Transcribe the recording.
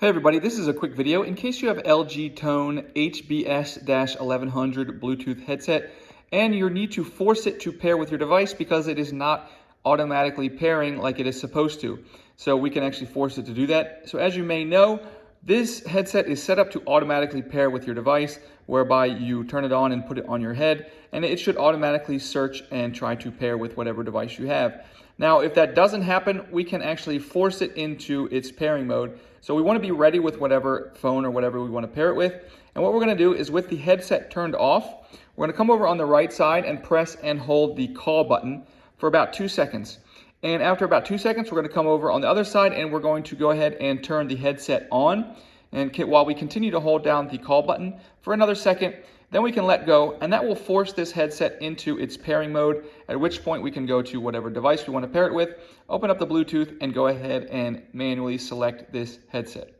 Hey everybody, this is a quick video. In case you have LG Tone HBS-1100 Bluetooth headset and you need to force it to pair with your device because it is not automatically pairing like it is supposed to. So we can actually force it to do that. So as you may know, this headset is set up to automatically pair with your device, whereby you turn it on and put it on your head, and it should automatically search and try to pair with whatever device you have. Now, if that doesn't happen, we can actually force it into its pairing mode. So we want to be ready with whatever phone or whatever we want to pair it with. And what we're going to do is, with the headset turned off, we're going to come over on the right side and press and hold the call button for about 2 seconds. And after about 2 seconds, we're going to come over on the other side and we're going to go ahead and turn the headset on. And while we continue to hold down the call button for another second, then we can let go, and that will force this headset into its pairing mode, at which point we can go to whatever device we want to pair it with, open up the Bluetooth, and go ahead and manually select this headset.